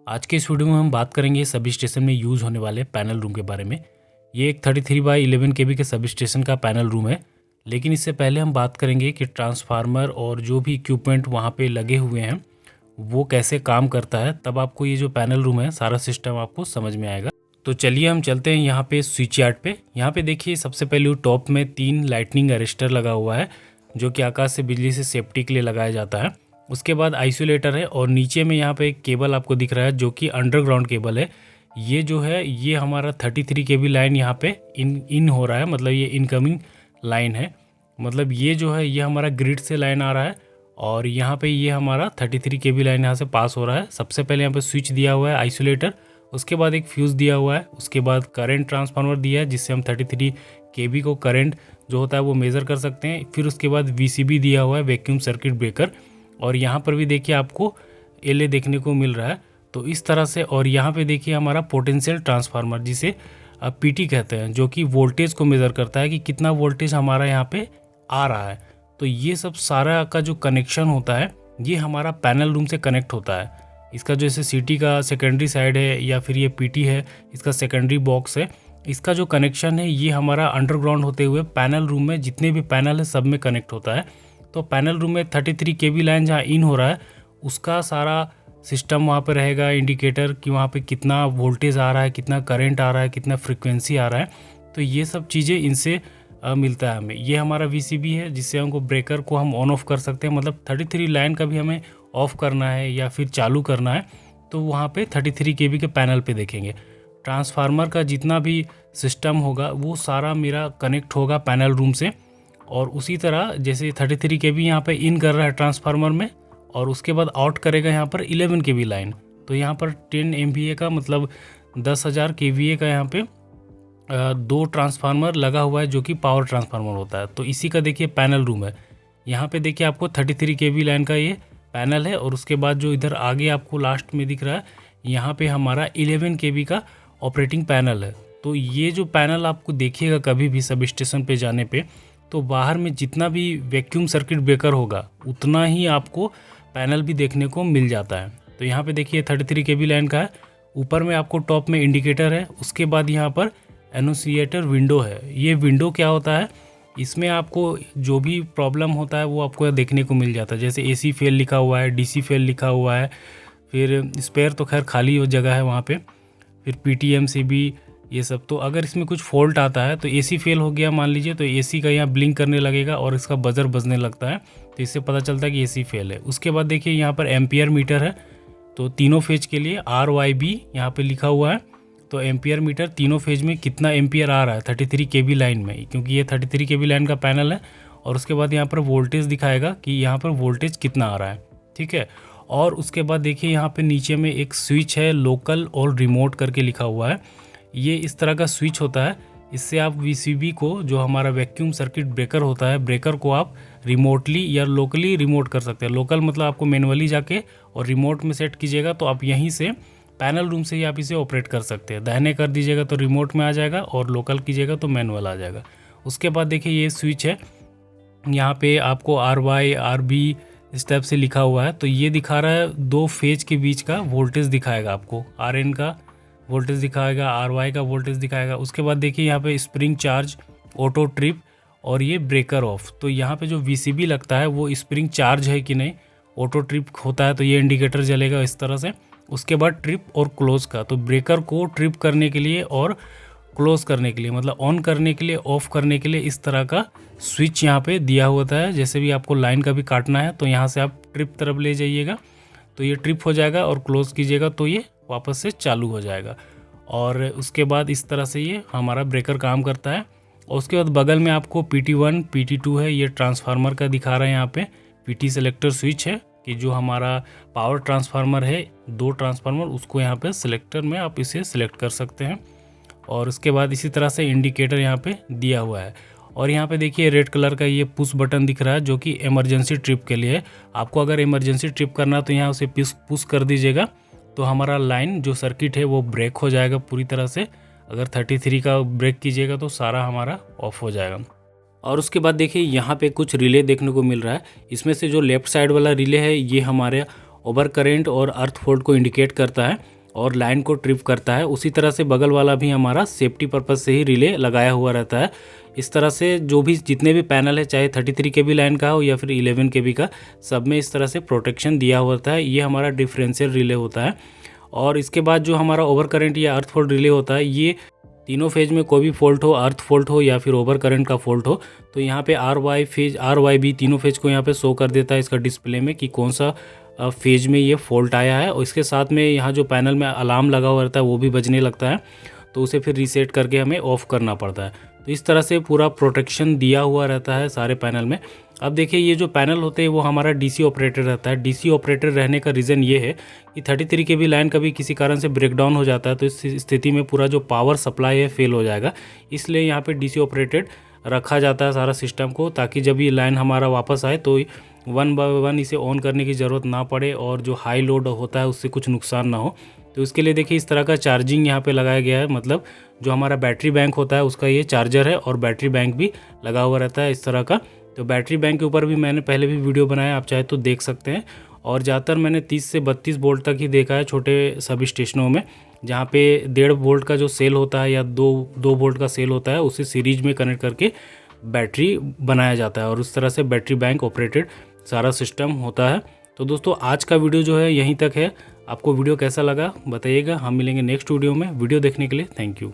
आज के इस वीडियो में हम बात करेंगे सब स्टेशन में यूज़ होने वाले पैनल रूम के बारे में। ये एक 33/11 केवी के सब स्टेशन का पैनल रूम है। लेकिन इससे पहले हम बात करेंगे कि ट्रांसफार्मर और जो भी इक्विपमेंट वहाँ पे लगे हुए हैं वो कैसे काम करता है, तब आपको ये जो पैनल रूम है सारा सिस्टम आपको समझ में आएगा। तो चलिए हम चलते हैं यहाँ पे स्विच यार्ड पे। यहाँ पे देखिए सबसे पहले टॉप में 3 लाइटनिंग अरेस्टर लगा हुआ है जो कि आकाश से बिजली से सेफ्टी के लिए लगाया जाता है। उसके बाद आइसोलेटर है और नीचे में यहाँ पे एक केबल आपको दिख रहा है जो कि अंडरग्राउंड केबल है। ये जो है ये हमारा 33 केवी लाइन यहाँ पे इन हो रहा है, मतलब ये इनकमिंग लाइन है। मतलब ये जो है ये हमारा ग्रिड से लाइन आ रहा है और यहाँ पे ये हमारा 33 केवी लाइन यहाँ से पास हो रहा है। सबसे पहले यहाँ पे स्विच दिया हुआ है आइसोलेटर, उसके बाद एक फ्यूज़ दिया हुआ है, उसके बाद करंट ट्रांसफार्मर दिया है जिससे हम 33 केवी को करंट जो होता है वो मेज़र कर सकते हैं। फिर उसके बाद वीसीबी दिया हुआ है, वैक्यूम सर्किट ब्रेकर, और यहाँ पर भी देखिए आपको एलए देखने को मिल रहा है। तो इस तरह से, और यहाँ पे देखिए हमारा पोटेंशियल ट्रांसफार्मर जिसे पीटी कहते हैं, जो कि वोल्टेज को मेज़र करता है कि कितना वोल्टेज हमारा यहाँ पे आ रहा है। तो ये सब सारा का जो कनेक्शन होता है ये हमारा पैनल रूम से कनेक्ट होता है। इसका जैसे सीटी का सेकेंडरी साइड है या फिर ये पीटी है, इसका सेकेंडरी बॉक्स है, इसका जो कनेक्शन है ये हमारा अंडरग्राउंड होते हुए पैनल रूम में जितने भी पैनल है सब में कनेक्ट होता है। तो पैनल रूम में 33 केवी लाइन जहाँ इन हो रहा है उसका सारा सिस्टम वहाँ पे रहेगा, इंडिकेटर कि वहाँ पे कितना वोल्टेज आ रहा है, कितना करंट आ रहा है, कितना फ्रीक्वेंसी आ रहा है। तो ये सब चीज़ें इनसे मिलता है हमें। ये हमारा वीसीबी है जिससे हमको ब्रेकर को हम ऑन ऑफ कर सकते हैं, मतलब 33 लाइन का भी हमें ऑफ करना है या फिर चालू करना है तो वहाँ पे 33 केवी के पैनल पे देखेंगे। ट्रांसफार्मर का जितना भी सिस्टम होगा वो सारा मेरा कनेक्ट होगा पैनल रूम से, और उसी तरह जैसे 33 केवी यहाँ पे इन कर रहा है ट्रांसफार्मर में और उसके बाद आउट करेगा यहाँ पर 11 केवी लाइन। तो यहाँ पर 10 MVA का मतलब 10,000 KVA का यहाँ पे 2 ट्रांसफार्मर लगा हुआ है जो कि पावर ट्रांसफार्मर होता है। तो इसी का देखिए पैनल रूम है। यहाँ पे देखिए आपको 33 केवी लाइन का ये पैनल है और उसके बाद जो इधर आगे आपको लास्ट में दिख रहा है यहाँ पे हमारा 11 केवी का ऑपरेटिंग पैनल है। तो ये जो पैनल आपको देखिएगा कभी भी सब स्टेशन पे जाने पे, तो बाहर में जितना भी वैक्यूम सर्किट ब्रेकर होगा उतना ही आपको पैनल भी देखने को मिल जाता है। तो यहाँ पे देखिए 33 केवी लाइन का है, ऊपर में आपको टॉप में इंडिकेटर है, उसके बाद यहाँ पर एनोसिएटर विंडो है। ये विंडो क्या होता है, इसमें आपको जो भी प्रॉब्लम होता है वो आपको देखने को मिल जाता है। जैसे AC फेल लिखा हुआ है, DC फेल लिखा हुआ है, फिर स्पेयर तो खैर खाली जगह है वहाँ पे, फिर PTM CB ये सब। तो अगर इसमें कुछ फॉल्ट आता है तो AC फेल हो गया मान लीजिए, तो AC का यहाँ ब्लिंक करने लगेगा और इसका बजर बजने लगता है, तो इससे पता चलता है कि AC फेल है। उसके बाद देखिए यहाँ पर एम्पियर मीटर है, तो तीनों फेज के लिए RYB यहाँ पे लिखा हुआ है। तो एम्पियर मीटर तीनों फेज में कितना एम्पियर आ रहा है 33 केवी लाइन में, क्योंकि ये 33 केवी लाइन का पैनल है। और उसके बाद यहाँ पर वोल्टेज दिखाएगा कि यहाँ पर वोल्टेज कितना आ रहा है, ठीक है। और उसके बाद देखिए यहाँ पे नीचे में एक स्विच है, लोकल और रिमोट करके लिखा हुआ है। ये इस तरह का स्विच होता है, इससे आप वीसीबी को, जो हमारा वैक्यूम सर्किट ब्रेकर होता है, ब्रेकर को आप रिमोटली या लोकली रिमोट कर सकते हैं। लोकल मतलब आपको मैनुअली जाके और रिमोट में सेट कीजिएगा तो आप यहीं से पैनल रूम से ही आप इसे ऑपरेट कर सकते हैं। दाहिने कर दीजिएगा तो रिमोट में आ जाएगा और लोकल कीजिएगा तो मैनुअल आ जाएगा। उसके बाद देखिए ये स्विच है, यहाँ पे आपको RY RB इस टाइप से लिखा हुआ है। तो ये दिखा रहा है 2 फेज के बीच का वोल्टेज दिखाएगा, आपको RN का वोल्टेज दिखाएगा, RY का वोल्टेज दिखाएगा। उसके बाद देखिए यहाँ पे स्प्रिंग चार्ज, ऑटो ट्रिप और ये ब्रेकर ऑफ। तो यहाँ पे जो VCB लगता है वो स्प्रिंग चार्ज है कि नहीं, ऑटो ट्रिप होता है तो ये इंडिकेटर जलेगा इस तरह से। उसके बाद ट्रिप और क्लोज का, तो ब्रेकर को ट्रिप करने के लिए और क्लोज करने के लिए, मतलब ऑन करने के लिए, ऑफ करने के लिए इस तरह का स्विच यहाँ पे दिया होता है। जैसे भी आपको लाइन का भी काटना है तो यहाँ से आप ट्रिप तरफ ले जाइएगा तो ये ट्रिप हो जाएगा और क्लोज कीजिएगा तो ये वापस से चालू हो जाएगा। और उसके बाद इस तरह से ये हमारा ब्रेकर काम करता है। और उसके बाद बगल में आपको PT1 PT2 है, ये ट्रांसफार्मर का दिखा रहा है। यहाँ पे PT सेलेक्टर स्विच है कि जो हमारा पावर ट्रांसफार्मर है, 2 ट्रांसफार्मर, उसको यहाँ पे सिलेक्टर में आप इसे सिलेक्ट कर सकते हैं। और उसके बाद इसी तरह से इंडिकेटर यहाँ पे दिया हुआ है। और यहाँ पे देखिए रेड कलर का ये पुश बटन दिख रहा है जो कि इमरजेंसी ट्रिप के लिए है। आपको अगर इमरजेंसी ट्रिप करना तो यहाँ उसे पुश कर दीजिएगा तो हमारा लाइन जो सर्किट है वो ब्रेक हो जाएगा पूरी तरह से। अगर 33 का ब्रेक कीजिएगा तो सारा हमारा ऑफ हो जाएगा। और उसके बाद देखिए यहाँ पे कुछ रिले देखने को मिल रहा है। इसमें से जो लेफ़्ट साइड वाला रिले है ये हमारे ओवर करेंट और अर्थ फॉल्ट को इंडिकेट करता है। और लाइन को ट्रिप करता है, उसी तरह से बगल वाला भी हमारा सेफ्टी पर्पज़ से ही रिले लगाया हुआ रहता है। इस तरह से जो भी जितने भी पैनल है, चाहे 33 kV लाइन का हो या फिर 11 kV का, सब में इस तरह से प्रोटेक्शन दिया होता है। ये हमारा डिफरेंशियल रिले होता है। और इसके बाद जो हमारा ओवर करंट या अर्थ फॉल्ट रिले होता है, ये तीनों फेज में कोई भी फॉल्ट हो, अर्थ फॉल्ट हो या फिर ओवर करंट का फॉल्ट हो, तो यहाँ पे RY तीनों फेज को यहाँ पे शो कर देता है इसका डिस्प्ले में कि कौन सा फेज में ये फॉल्ट आया है। और इसके साथ में यहाँ जो पैनल में अलार्म लगा हुआ रहता है वो भी बजने लगता है, तो उसे फिर रीसेट करके हमें ऑफ़ करना पड़ता है। तो इस तरह से पूरा प्रोटेक्शन दिया हुआ रहता है सारे पैनल में। अब देखिए, ये जो पैनल होते हैं वो हमारा DC ऑपरेटर रहता है। DC ऑपरेटर रहने का रीज़न ये है कि 33 kV लाइन कभी किसी कारण से ब्रेकडाउन हो जाता है तो इस स्थिति में पूरा जो पावर सप्लाई है फेल हो जाएगा। इसलिए यहाँ पे DC ऑपरेटेड रखा जाता है सारा सिस्टम को, ताकि जब ये लाइन हमारा वापस आए तो 1 बाय 1 इसे ऑन करने की ज़रूरत ना पड़े और जो हाई लोड होता है उससे कुछ नुकसान ना हो। तो इसके लिए देखिए इस तरह का चार्जिंग यहाँ पे लगाया गया है, मतलब जो हमारा बैटरी बैंक होता है उसका ये चार्जर है और बैटरी बैंक भी लगा हुआ रहता है इस तरह का। तो बैटरी बैंक के ऊपर भी मैंने पहले भी वीडियो बनाया, आप चाहे तो देख सकते हैं। और ज़्यादातर मैंने 30 से 32 वोल्ट तक ही देखा है छोटे सब स्टेशनों में, जहाँ पे 1.5 वोल्ट का जो सेल होता है या 2 वोल्ट का सेल होता है उसे सीरीज में कनेक्ट करके बैटरी बनाया जाता है और उस तरह से बैटरी बैंक ऑपरेटेड सारा सिस्टम होता है। तो दोस्तों, आज का वीडियो जो है यहीं तक है। आपको वीडियो कैसा लगा बताइएगा। हम मिलेंगे नेक्स्ट वीडियो में। वीडियो देखने के लिए थैंक यू।